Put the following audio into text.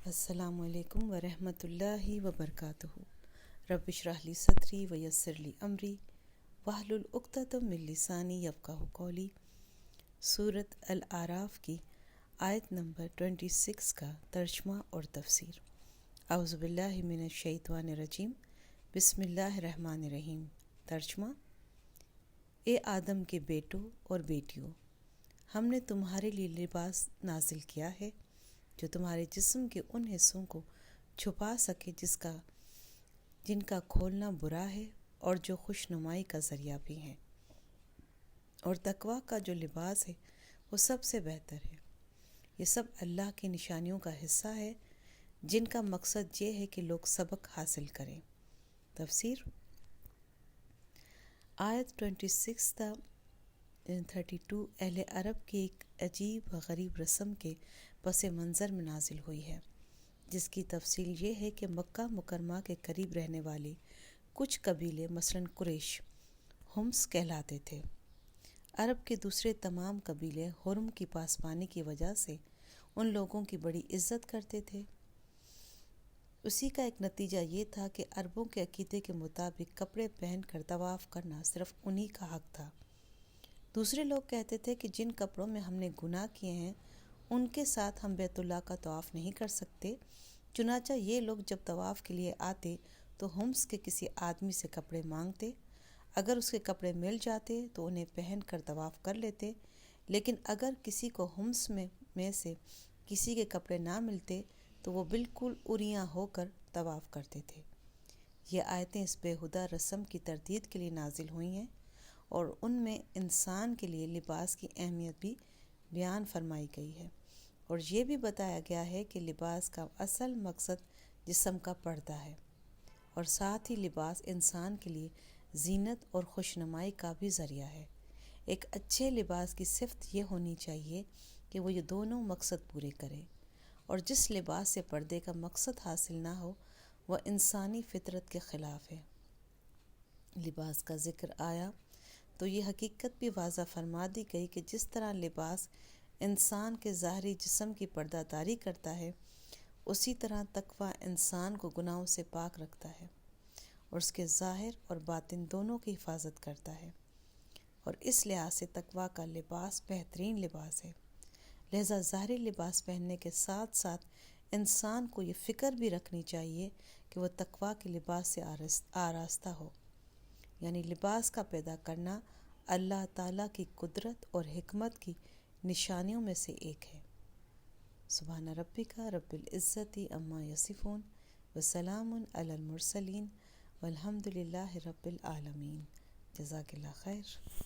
السلام علیکم ورحمۃ اللہ وبرکاتہ۔ رب اشرح لی صدری ویسر لی امری واحلل عقدۃ من لسانی یفقہوا قولی۔ سورۃ الاعراف کی آیت نمبر 26 کا ترجمہ اور تفسیر۔ اعوذ باللہ من الشیطان الرجیم، بسم اللہ الرحمن الرحیم۔ ترجمہ: اے آدم کے بیٹوں اور بیٹیوں، ہم نے تمہارے لیے لباس نازل کیا ہے جو تمہارے جسم کے ان حصوں کو چھپا سکے جن کا کھولنا برا ہے اور جو خوش نمائی کا ذریعہ بھی ہیں، اور تقویٰ کا جو لباس ہے وہ سب سے بہتر ہے۔ یہ سب اللہ کی نشانیوں کا حصہ ہے جن کا مقصد یہ ہے کہ لوگ سبق حاصل کریں۔ تفسیر: آیت 26 تا 32 اہل عرب کی ایک عجیب و غریب رسم کے پس منظر میں نازل ہوئی ہے، جس کی تفصیل یہ ہے کہ مکہ مکرمہ کے قریب رہنے والے کچھ قبیلے مثلاً قریش ہمس کہلاتے تھے۔ عرب کے دوسرے تمام قبیلے حرم کی پاسبانی کی وجہ سے ان لوگوں کی بڑی عزت کرتے تھے۔ اسی کا ایک نتیجہ یہ تھا کہ عربوں کے عقیدے کے مطابق کپڑے پہن کر طواف کرنا صرف انہی کا حق تھا۔ دوسرے لوگ کہتے تھے کہ جن کپڑوں میں ہم نے گناہ کیے ہیں ان کے ساتھ ہم بیت اللہ کا طواف نہیں کر سکتے، چنانچہ یہ لوگ جب طواف کے لیے آتے تو ہمس کے کسی آدمی سے کپڑے مانگتے، اگر اس کے کپڑے مل جاتے تو انہیں پہن کر طواف کر لیتے، لیکن اگر کسی کو ہمس میں سے کسی کے کپڑے نہ ملتے تو وہ بالکل عریاں ہو کر طواف کرتے تھے۔ یہ آیتیں اس بےہودہ رسم کی تردید کے لیے نازل ہوئی ہیں اور ان میں انسان کے لیے لباس کی اہمیت بھی بیان فرمائی گئی ہے، اور یہ بھی بتایا گیا ہے کہ لباس کا اصل مقصد جسم کا پردہ ہے، اور ساتھ ہی لباس انسان کے لیے زینت اور خوشنمائی کا بھی ذریعہ ہے۔ ایک اچھے لباس کی صفت یہ ہونی چاہیے کہ وہ یہ دونوں مقصد پورے کرے، اور جس لباس سے پردے کا مقصد حاصل نہ ہو وہ انسانی فطرت کے خلاف ہے۔ لباس کا ذکر آیا تو یہ حقیقت بھی واضح فرما دی گئی کہ جس طرح لباس انسان کے ظاہری جسم کی پردہ داری کرتا ہے، اسی طرح تقویٰ انسان کو گناہوں سے پاک رکھتا ہے اور اس کے ظاہر اور باطن دونوں کی حفاظت کرتا ہے، اور اس لحاظ سے تقویٰ کا لباس بہترین لباس ہے۔ لہذا ظاہری لباس پہننے کے ساتھ ساتھ انسان کو یہ فکر بھی رکھنی چاہیے کہ وہ تقویٰ کے لباس سے آراستہ ہو، یعنی لباس کا پیدا کرنا اللہ تعالیٰ کی قدرت اور حکمت کی نشانیوں میں سے ایک ہے۔ سبحان ربک رب العزت عما یصفون وسلام علی المرسلین والحمد للہ رب العالمین۔ جزاک اللہ خیر۔